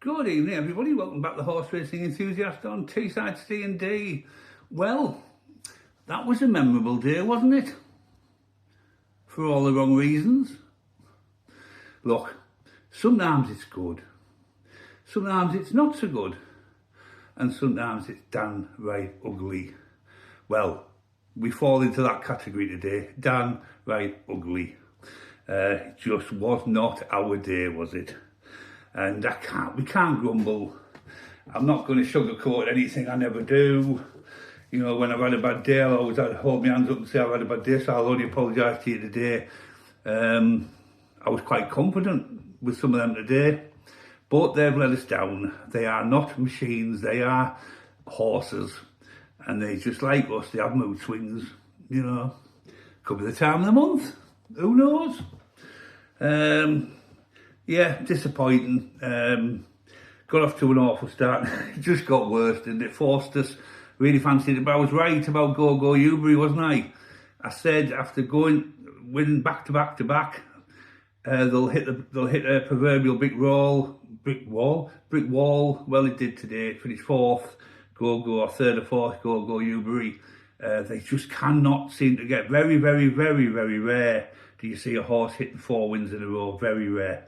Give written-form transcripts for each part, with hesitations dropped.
Good evening, everybody. Welcome back to Horse Racing Enthusiast on Teesside Ste&Dee. Well, that was a memorable day, wasn't it? For all the wrong reasons. Look, sometimes it's good, sometimes it's not so good, and sometimes it's downright ugly. Well, we fall into that category today, downright ugly. It just was not our day, was it? And we can't grumble. I'm not going to sugarcoat anything, I never do. You know, when I've had a bad day, I'll always hold my hands up and say I've had a bad day, so I'll only apologise to you today. I was quite confident with some of them today, but they've let us down. They are not machines, they are horses. And they just like us, they have mood swings, you know. Could be the time of the month, who knows? Yeah, disappointing. Got off to an awful start. It just got worse, didn't it? Forced us. Really fancied it, but I was right about Go Ubery, wasn't I? I said after winning back to back, they'll hit a proverbial brick wall. Well, it did today. It finished fourth. Or third or fourth. Go Ubery. They just cannot seem to get very, very, very, very rare. Do you see a horse hitting 4 wins in a row? Very rare.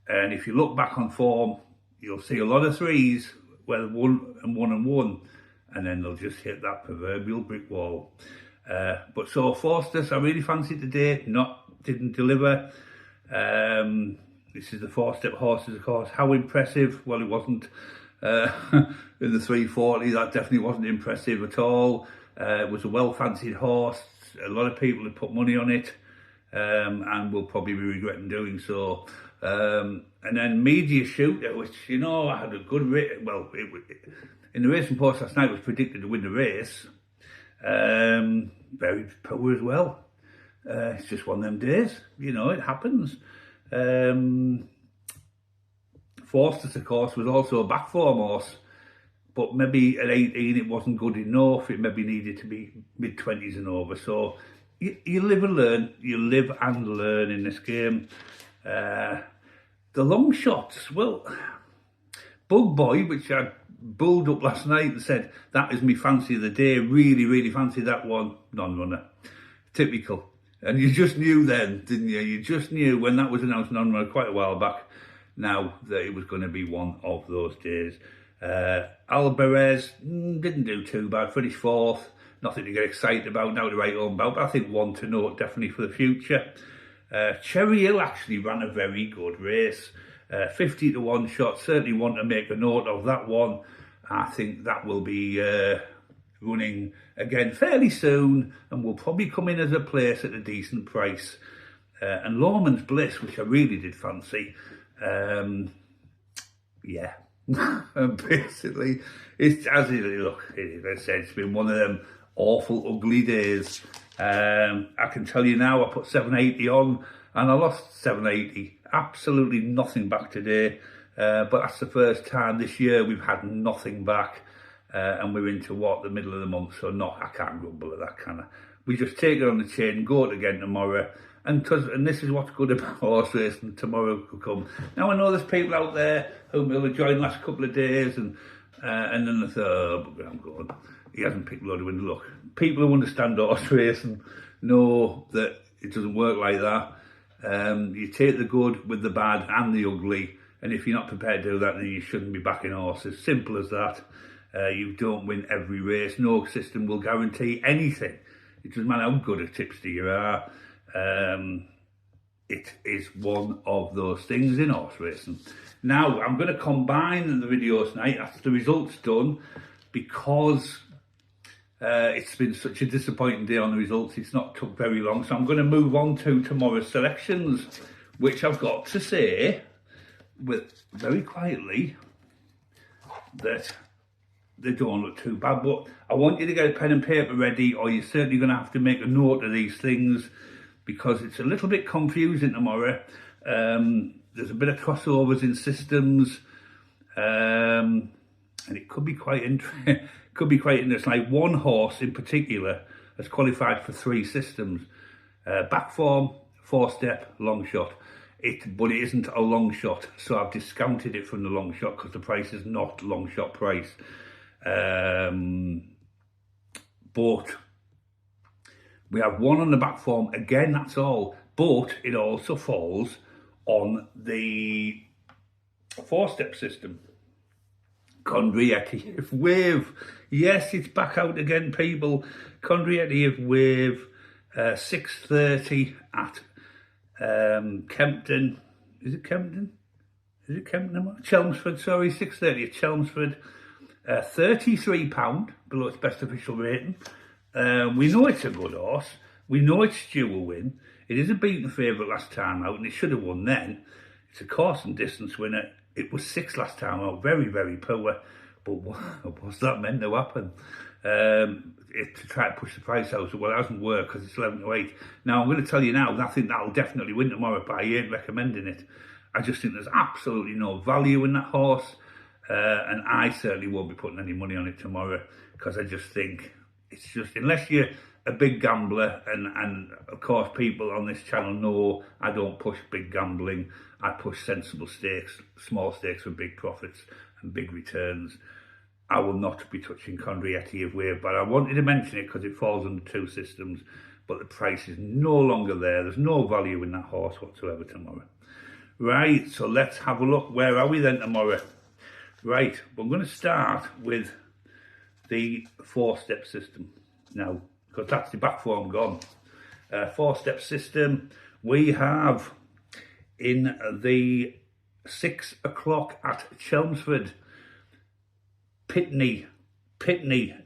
And if you look back on form, you'll see a lot of threes where they've won, and then they'll just hit that proverbial brick wall. But so Faustus, I really fancied today, didn't deliver. This is the 4-step horses, of course. How impressive? Well, it wasn't. In the 340, that definitely wasn't impressive at all. It was a well-fancied horse. A lot of people had put money on it, and will probably be regretting doing so. And then Media Shooter, which, you know, I had a good race. Well, in the racing post last night, was predicted to win the race. Very poor as well. It's just one of them days, you know, it happens. Faustus, of course, was also a back form horse, but maybe at 18 it wasn't good enough. It maybe needed to be mid-20s and over. So you live and learn. You live and learn in this game. The long shots, well, Bug Boy, which I bulled up last night and said, that is me fancy of the day, really, really fancy that one, non-runner. Typical. And you just knew then, didn't you? You just knew when that was announced non-runner quite a while back, now that it was going to be one of those days. Alvarez didn't do too bad, finished fourth, nothing to get excited about, now to write home about, but I think one to note definitely for the future. Cherry Hill actually ran a very good race. 50 to 1 shot, certainly want to make a note of that one. I think that will be running again fairly soon and will probably come in as a place at a decent price. And Lawman's Bliss, which I really did fancy, yeah. Basically, it's as it look. As I said, it's been one of them awful, ugly days. I can tell you now, I put 780 on and I lost 780. Absolutely nothing back today. But that's the first time this year we've had nothing back. And we're into the middle of the month. So I can't grumble at that, can I? We just take it on the chin, go it again tomorrow. And this is what's good about horse racing. Tomorrow will come. Now I know there's people out there who will have joined the last couple of days and then they thought, oh, but I'm going. He hasn't picked a load of wind. Look, people who understand horse racing know that it doesn't work like that. You take the good with the bad and the ugly, and if you're not prepared to do that, then you shouldn't be backing horses. Simple as that. You don't win every race. No system will guarantee anything. It doesn't matter how good a tipster you are. It is one of those things in horse racing. Now, I'm going to combine the videos tonight after the results done, because it's been such a disappointing day on the results. It's not took very long, so I'm going to move on to tomorrow's selections, which I've got to say very quietly that they don't look too bad. But I want you to get a pen and paper ready, or you're certainly going to have to make a note of these things, because it's a little bit confusing tomorrow. There's a bit of crossovers in systems, and it could be quite interesting. Like one horse in particular has qualified for 3 systems: back form, 4-step, long shot. but it isn't a long shot, so I've discounted it from the long shot because the price is not long shot price. But we have one on the back form, again, that's all, but it also falls on the 4-step system. Condrieti Wave, yes, it's back out again, people. Condrieti Wave, 6:30 at Kempton. Is it Kempton? Is it Kempton? Chelmsford, sorry, 6:30 at Chelmsford. £33 below its best official rating. We know it's a good horse. We know it's due a win. It is a beaten favourite last time out, and it should have won then. It's a course and distance winner. It was 6th last time out, very, very poor. But what was that meant to happen? To try to push the price out, well, it hasn't worked because it's 11 to 8. Now, I'm going to tell you now, I think that'll definitely win tomorrow, but I ain't recommending it. I just think there's absolutely no value in that horse, and I certainly won't be putting any money on it tomorrow because I just think it's just, unless you're a big gambler, and of course people on this channel know I don't push big gambling, I push sensible stakes, small stakes for big profits and big returns. I will not be touching Condrieti Wave, but I wanted to mention it because it falls under 2 systems, but the price is no longer there. There's no value in that horse whatsoever tomorrow. Right, so let's have a look. Where are we then tomorrow? Right, I'm going to start with the 4-step system now, because that's the back form gone. 4-step system, we have in the 6 o'clock at Chelmsford, Pitney,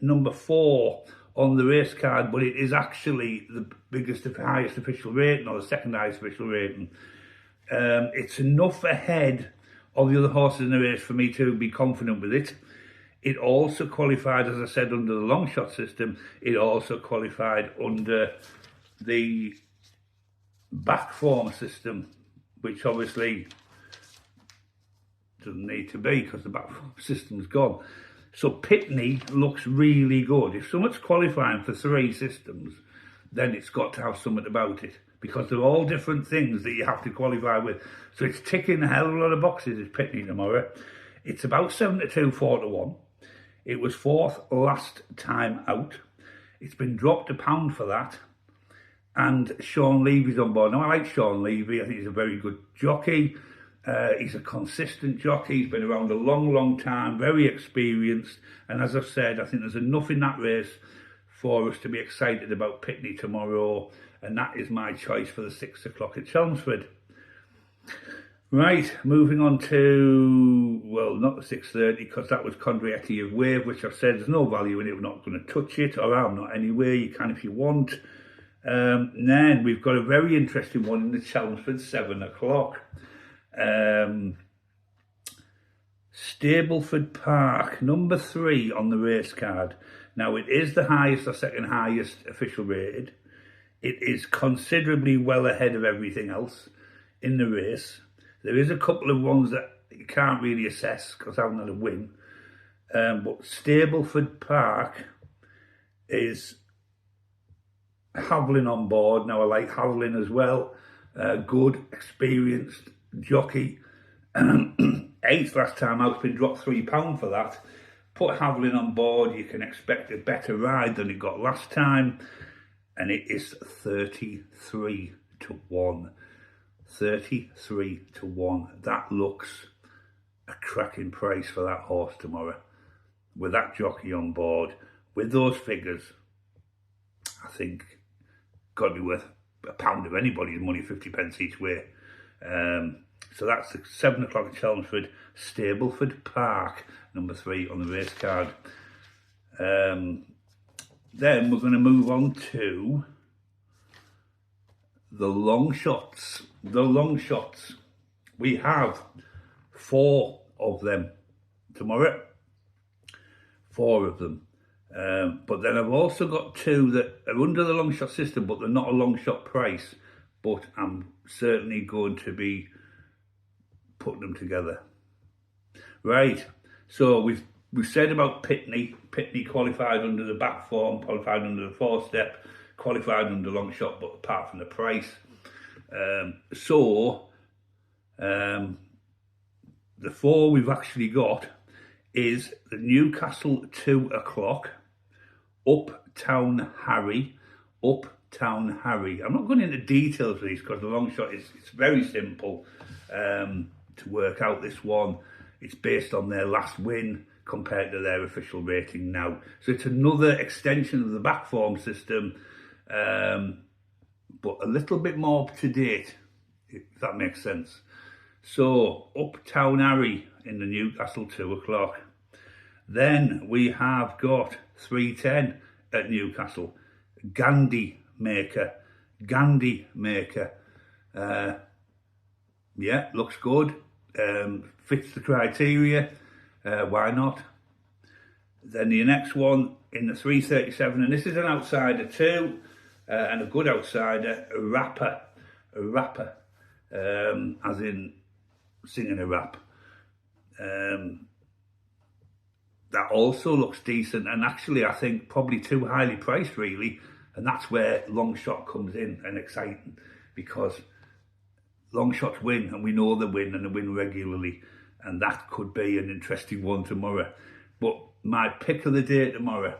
number 4 on the race card, but it is actually the highest official rating, or the second highest official rating. It's enough ahead of the other horses in the race for me to be confident with it. It also qualified, as I said, under the long shot system. It also qualified under the back form system, which obviously doesn't need to be because the back form system's gone. So Pitney looks really good. If someone's qualifying for 3 systems, then it's got to have something about it, because they're all different things that you have to qualify with. So it's ticking a hell of a lot of boxes, is Pitney tomorrow. It's about 7 to 2, 4 to 1. It was 4th last time out. It's been dropped £1 for that. And Sean Levy's on board. Now, I like Sean Levy. I think he's a very good jockey. He's a consistent jockey. He's been around a long, long time, very experienced. And as I've said, I think there's enough in that race for us to be excited about Pitney tomorrow. And that is my choice for the 6 o'clock at Chelmsford. Right, moving on to, well, not the 6:30, because that was Condrieti Wave, which I've said there's no value in it. We're not going to touch it, or I'm not anyway. You can if you want. Then we've got a very interesting one in the Chelmsford, 7 o'clock. Stapleford Park, number 3 on the race card. Now, it is the highest or second highest official rated. It is considerably well ahead of everything else in the race. There is a couple of ones that you can't really assess because I haven't had a win. But Stapleford Park is Havlin on board. Now, I like Havlin as well. Good, experienced jockey. 8th last time out, been dropped £3 for that. Put Havlin on board, you can expect a better ride than it got last time. And it is 33 to 1. 33 to 1. That looks a cracking price for that horse tomorrow. With that jockey on board, with those figures, I think got to be worth £1 of anybody's money, 50p each way. So that's the 7 o'clock at Chelmsford, Stapleford Park, number 3 on the race card. Then we're going to move on to the long shots. The long shots. We have 4 of them tomorrow. 4 of them. But then I've also got 2 that are under the long shot system, but they're not a long shot price. But I'm certainly going to be putting them together. Right. So we've said about Pitney. Pitney qualified under the back form, qualified under the 4-step, qualified under long shot, but apart from the price. So The 4 we've actually got is the Newcastle 2 o'clock, Uptown Harry. I'm not going into details of these because the long shot it's very simple to work out this one. It's based on their last win compared to their official rating now. So it's another extension of the back form system, but a little bit more up to date, if that makes sense. So Uptown Harry in the Newcastle 2 o'clock. Then we have got 310 at Newcastle. Gandhi Maker. Yeah, looks good. Fits the criteria. Why not? Then the next one in the 337, and this is an outsider too, and a good outsider, a rapper, as in singing a rap. That also looks decent, and actually I think probably too highly priced really, and that's where long shot comes in and exciting, because long shots win, and we know they win, and they win regularly, and that could be an interesting one tomorrow. But my pick of the day tomorrow,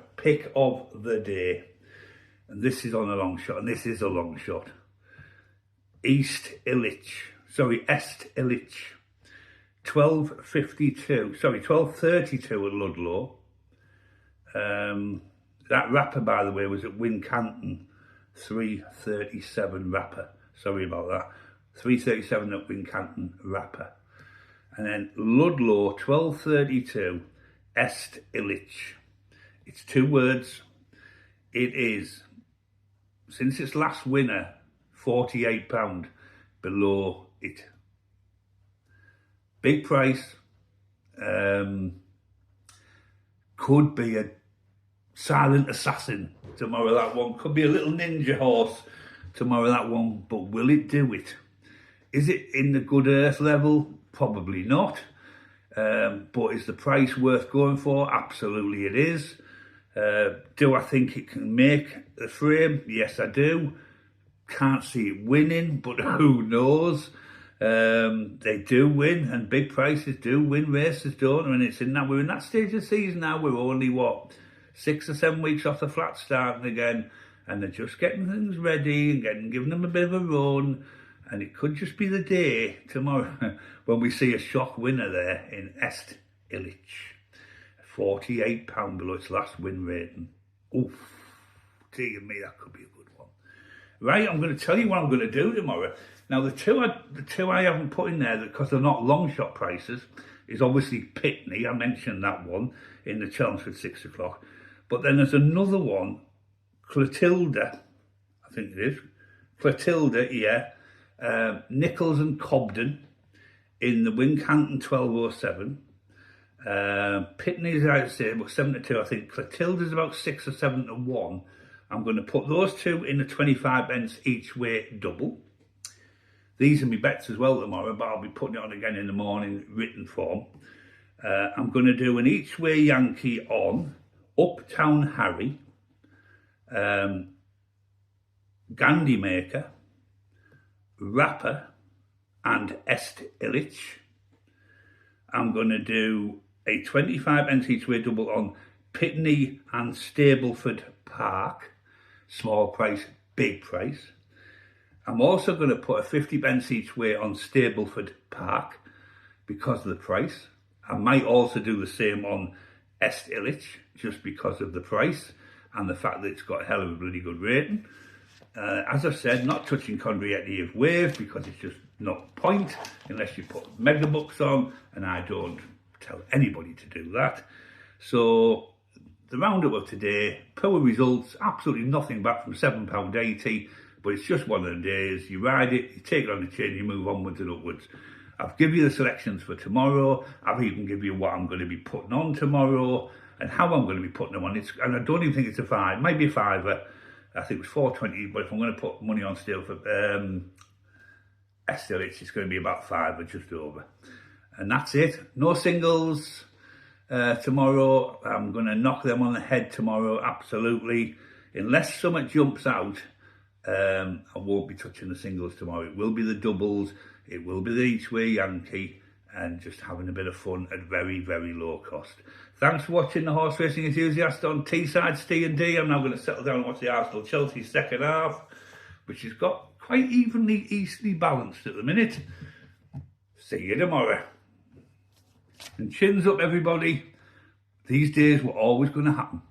and this is on a long shot, and this is a long shot. Est Illic, 12.32 at Ludlow. That rapper, by the way, was at Wincanton, 3.37 rapper. Sorry about that. 3.37 at Wincanton rapper. And then Ludlow, 12.32, Est Illic. It's 2 words. It is, since its last winner, £48 below it. Big price. Could be a silent assassin tomorrow, that one. Could be a little ninja horse tomorrow, that one. But will it do it? Is it in the good earth level? Probably not. But is the price worth going for? Absolutely it is. Do I think it can make the frame? Yes, I do. Can't see it winning, but who knows? They do win, and big prices do win races, don't they? And it's in that, we're in that stage of the season now. We're only 6 or 7 weeks off the flat starting again, and they're just getting things ready and giving them a bit of a run. And it could just be the day tomorrow when we see a shock winner there in Est Illic. £48 below its last win rating. Oof, dear me, that could be a good one. Right, I'm going to tell you what I'm going to do tomorrow. Now, the two I haven't put in there because they're not long shot prices is obviously Pitney. I mentioned that one in the Chelmsford 6 o'clock. But then there's another one, Clotilda, I think it is. Clotilda, yeah. Nichols and Cobden in the Wincanton 12.07. Pitney's, I'd say, about 7-2. I think Clotilda's about 6 or 7-1. I'm going to put those two in the 25 pence each way double. These are my bets as well tomorrow, but I'll be putting it on again in the morning, written form. I'm going to do an each way Yankee on Uptown Harry, Gandhi Maker, Rapper, and Est Illic. I'm going to do a 25 pence each way double on Pitney and Stapleford Park. Small price, big price. I'm also going to put a 50 pence each way on Stapleford Park because of the price. I might also do the same on Est Illic just because of the price and the fact that it's got a hell of a bloody good rating. As I said, not touching Condrietti of Wave because it's just not point unless you put mega bucks on, and I don't tell anybody to do that. So the roundup of today, poor results, absolutely nothing back from £7.80, but it's just one of the days. You ride it, you take it on the chin, you move onwards and upwards. I've given you the selections for tomorrow. I've even given you what I'm going to be putting on tomorrow and how I'm going to be putting them on. And I don't even think it's a 5, it might be a £5. I think it was £4.20, but if I'm going to put money on still for Est Illic, it's going to be about £5 or just over. And that's it. No singles tomorrow. I'm going to knock them on the head tomorrow, absolutely. Unless something jumps out, I won't be touching the singles tomorrow. It will be the doubles. It will be the each way Yankee, and just having a bit of fun at very, very low cost. Thanks for watching the Horse Racing Enthusiast on Teesside Ste&Dee. I'm now going to settle down and watch the Arsenal-Chelsea second half, which has got quite easily balanced at the minute. See you tomorrow. And chins up, everybody. These days were always going to happen.